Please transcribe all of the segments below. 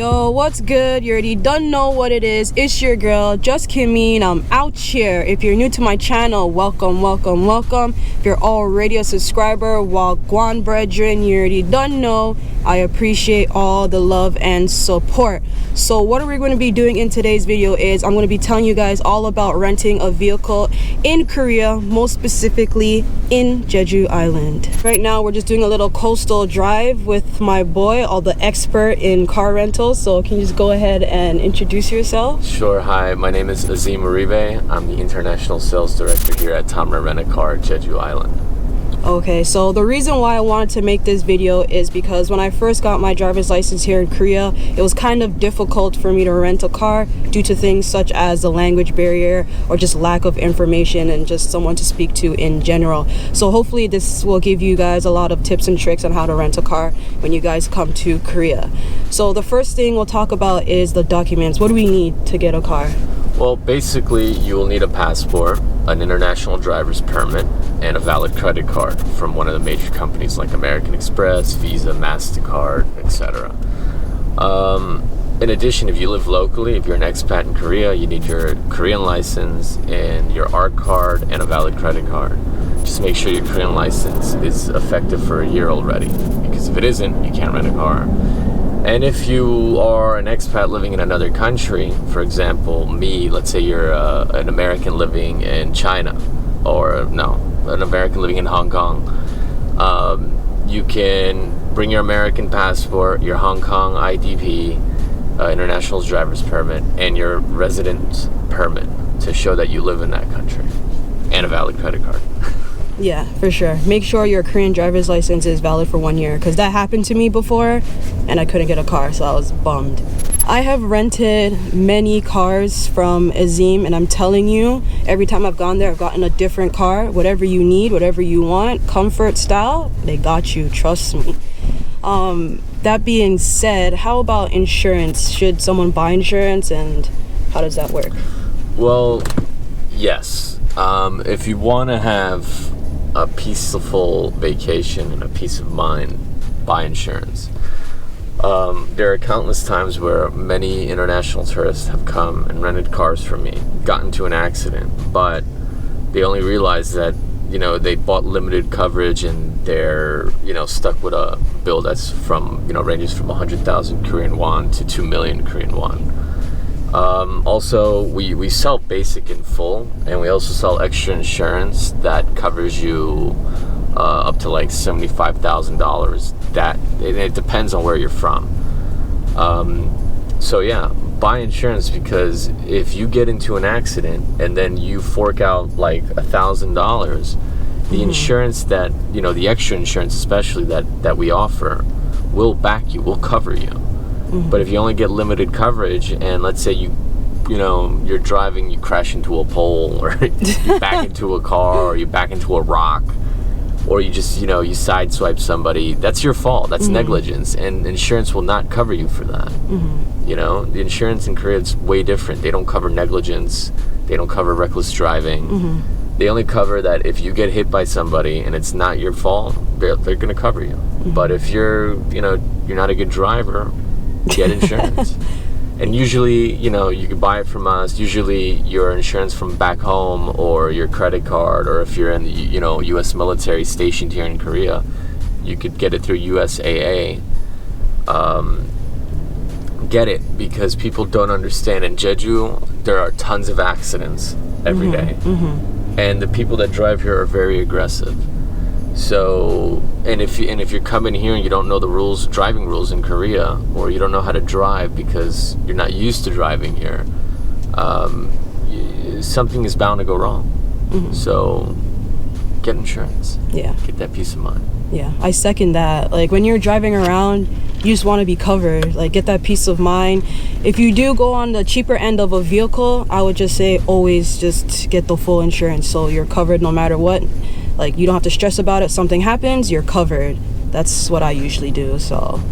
Yo, what's good? You already done know what it is. It's your girl, Just Kimmy, and I'm out here. If you're new to my channel, welcome. If you're already a subscriber, Wagwan brethren, you already done know. I appreciate all the love and support. So what are we going to be doing in today's video is I'm going to be telling you guys all about renting a vehicle in Korea, most specifically in Jeju Island. Right now we're just doing a little coastal drive with my boy, the expert in car rentals. So can you just go ahead and introduce yourself? Sure. Hi, my name is Azim Uribe. I'm the International Sales Director here at Tamra Rent A Car, Jeju Island. Okay, so the reason why I wanted to make this video is because when I first got my driver's license here in Korea, it was kind of difficult for me to rent a car due to things such as the language barrier or just lack of information and just someone to speak to in general. So hopefully this will give you guys a lot of tips and tricks on how to rent a car when you guys come to Korea. So the first thing we'll talk about is the documents. What do we need to get a car? Well, basically, you will need a passport, an international driver's permit, and a valid credit card from one of the major companies like American Express, Visa, MasterCard, etc. In addition, if you live locally, if you're an expat in Korea, you need your Korean license and your ARC card and a valid credit card. Just make sure your Korean license is effective for a year already, because if it isn't, you can't rent a car. And if you are an expat living in another country, for example, me, let's say you're an American living in China, or no, an American living in Hong Kong, you can bring your American passport, your Hong Kong IDP, international driver's permit, and your residence permit to show that you live in that country, and a valid credit card. Yeah, for sure. Make sure your Korean driver's license is valid for 1 year, because that happened to me before and I couldn't get a car, so I was bummed. I have rented many cars from Azim, and I'm telling you, every time I've gone there, I've gotten a different car. Whatever you need, whatever you want, comfort, style, they got you, trust me. That being said, how about insurance? Should someone buy insurance, and how does that work? Well, yes. If you want to have a peaceful vacation and a peace of mind, buy insurance. There are countless times where many international tourists have come and rented cars from me, got into an accident, but they only realized that, they bought limited coverage and they're, stuck with a bill that's from, ranges from 100,000 Korean won to 2 million Korean won. Also, we sell basic in full, and we also sell extra insurance that covers you up to like $75,000. That it depends on where you're from. So yeah, buy insurance, because if you get into an accident and then you fork out like $1,000, the insurance that the extra insurance especially that we offer will back you, will cover you. But if you only get limited coverage, and let's say you're driving, you crash into a pole, or you back into a car, or you back into a rock, or you just you sideswipe somebody, that's your fault. That's negligence, and insurance will not cover you for that. The insurance in Korea is way different. They don't cover negligence. They don't cover reckless driving. They only cover that if you get hit by somebody and it's not your fault, they're going to cover you. But if you're not a good driver, get insurance. And usually, you can buy it from us. Usually your insurance from back home, or your credit card, or if you're in the U.S. military stationed here in Korea, you could get it through USAA. Get it, because people don't understand. In Jeju, there are tons of accidents every day. And the people that drive here are very aggressive. So, and if you're coming here and you don't know the rules, driving rules in Korea, or you don't know how to drive because you're not used to driving here, something is bound to go wrong. So, get insurance. Yeah. Get that peace of mind. Yeah, I second that. Like, when you're driving around, you just want to be covered. Like, get that peace of mind. If you do go on the cheaper end of a vehicle, I would just say always just get the full insurance, so you're covered no matter what. Like, you don't have to stress about it. Something happens, you're covered. That's what I usually do. So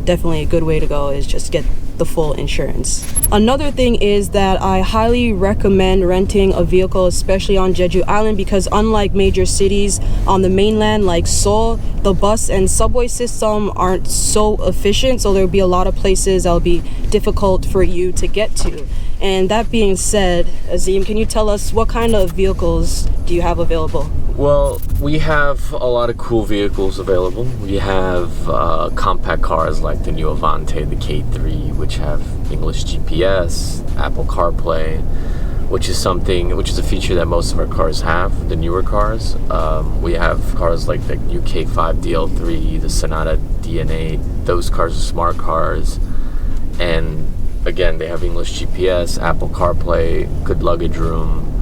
definitely a good way to go is just get the the full insurance. Another thing is that I highly recommend renting a vehicle, especially on Jeju Island, because unlike major cities on the mainland like Seoul, the bus and subway system aren't so efficient, so there'll be a lot of places that'll be difficult for you to get to. And that being said, Azim, can you tell us what kind of vehicles do you have available? Well, we have a lot of cool vehicles available. We have compact cars like the new Avante, the K3, which have English GPS, Apple CarPlay, which is a feature that most of our cars have, the newer cars. We have cars like the new K5 DL3, the Sonata DNA. Those cars are smart cars. And again, they have English GPS, Apple CarPlay, good luggage room.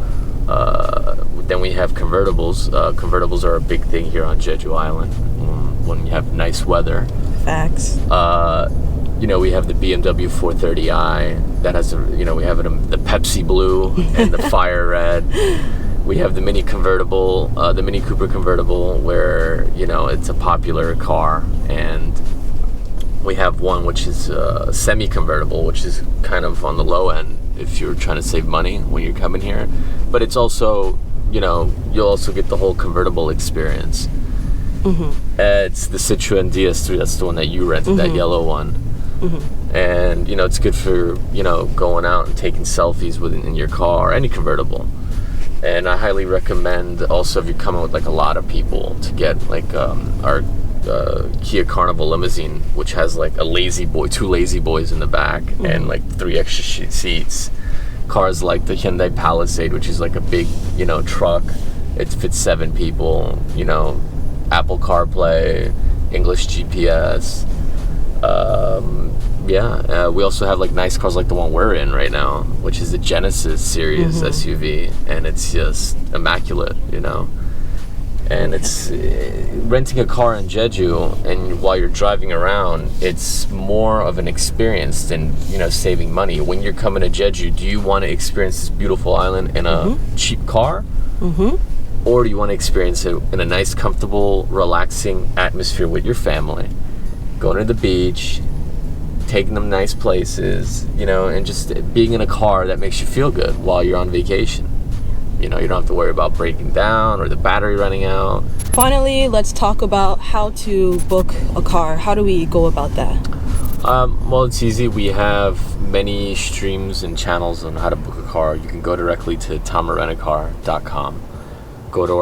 Then we have convertibles. Convertibles are a big thing here on Jeju Island when you have nice weather. Facts. We have the BMW 430i that has we have the Pepsi blue and the fire red. We have the Mini convertible, the Mini Cooper convertible, where it's a popular car, and we have one which is semi-convertible, which is kind of on the low end if you're trying to save money when you're coming here. But it's also, you'll also get the whole convertible experience. Mm-hmm. It's the Citroen DS3. That's the one that you rented, that yellow one. Mm-hmm. And, it's good for, going out and taking selfies in your car, any convertible. And I highly recommend also, if you're coming with like a lot of people, to get like our Kia Carnival limousine, which has like two lazy boys in the back, and like 3 extra seats. Cars like the Hyundai Palisade, which is like a big truck. It fits 7 people. Apple CarPlay, English GPS. We also have like nice cars like the one we're in right now, which is the Genesis series SUV, and it's just immaculate. And it's renting a car in Jeju, and while you're driving around, it's more of an experience than saving money. When you're coming to Jeju, do you want to experience this beautiful island in a cheap car, or do you want to experience it in a nice, comfortable, relaxing atmosphere with your family, going to the beach, taking them nice places, and just being in a car that makes you feel good while you're on vacation? You don't have to worry about breaking down or the battery running out. Finally, let's talk about how to book a car. How do we go about that? Well, it's easy. We have many streams and channels on how to book a car. You can go directly to TamraRentACar.com. Go to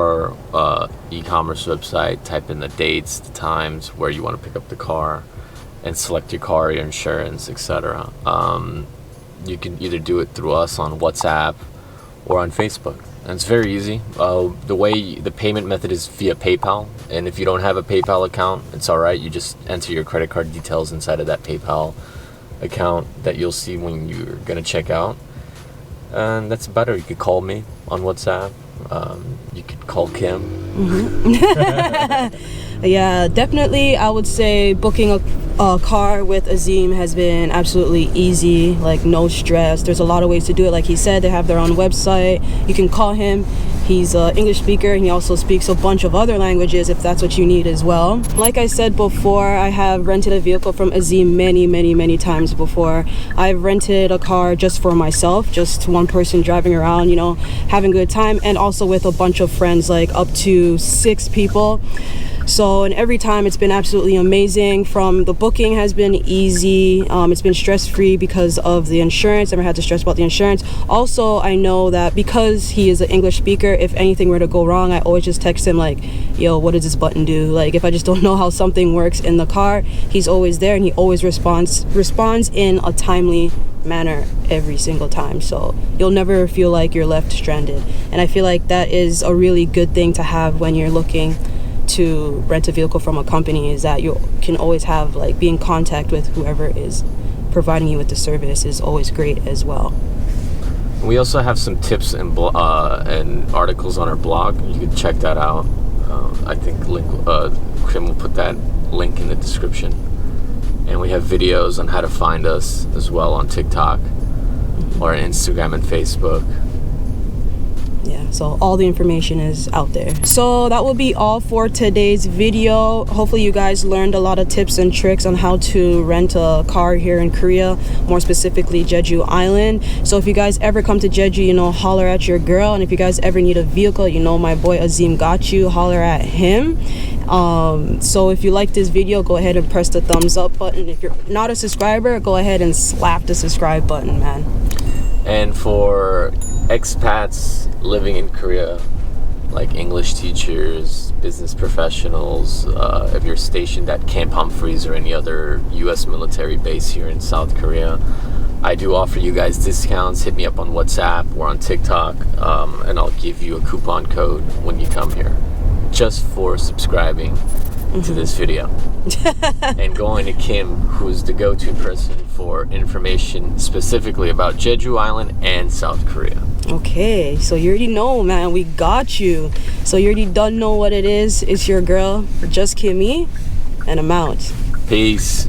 our e-commerce website, type in the dates, the times, where you want to pick up the car, and select your car, your insurance, etc. You can either do it through us on WhatsApp or on Facebook. And it's very easy. The payment method is via PayPal, and if you don't have a PayPal account, it's all right. You just enter your credit card details inside of that PayPal account that you'll see when you're gonna check out, and that's better. You could call me on WhatsApp. You could call Kim. Yeah, definitely. I would say booking a car with Azim has been absolutely easy, like no stress. There's a lot of ways to do it. Like he said, they have their own website. You can call him. He's an English speaker, and he also speaks a bunch of other languages if that's what you need as well. Like I said before, I have rented a vehicle from Azim many times before. I've rented a car just for myself, just one person driving around, having a good time, and also with a bunch of friends, like up to 6 people. So, and every time it's been absolutely amazing. From the booking has been easy. It's been stress-free because of the insurance. I never had to stress about the insurance. Also, I know that because he is an English speaker, if anything were to go wrong, I always just text him like, yo, what does this button do? Like, if I just don't know how something works in the car, he's always there, and he always responds in a timely manner every single time. So you'll never feel like you're left stranded. And I feel like that is a really good thing to have when you're looking to rent a vehicle from a company, is that you can always have, like, be in contact with whoever is providing you with the service is always great as well. We also have some tips and articles on our blog. You can check that out. I think Kim will put that link in the description. And we have videos on how to find us as well on TikTok or Instagram and Facebook. Yeah, so all the information is out there. So that will be all for today's video. Hopefully you guys learned a lot of tips and tricks on how to rent a car here in Korea, more specifically Jeju Island. So if you guys ever come to Jeju, you know, holler at your girl. And if you guys ever need a vehicle, you know, my boy Azim got you, holler at him. So if you like this video, go ahead and press the thumbs up button. If you're not a subscriber, go ahead and slap the subscribe button, man. And for expats living in Korea, like English teachers, business professionals, if you're stationed at Camp Humphreys or any other U.S. military base here in South Korea, I do offer you guys discounts. Hit me up on WhatsApp or on TikTok, and I'll give you a coupon code when you come here, just for subscribing to this video and going to Kim, who's the go-to person for information specifically about Jeju Island and South Korea. Okay, so you already know, man, we got you. So you already don't know what it is. It's your girl, Just Kimmy, and I'm out. Peace.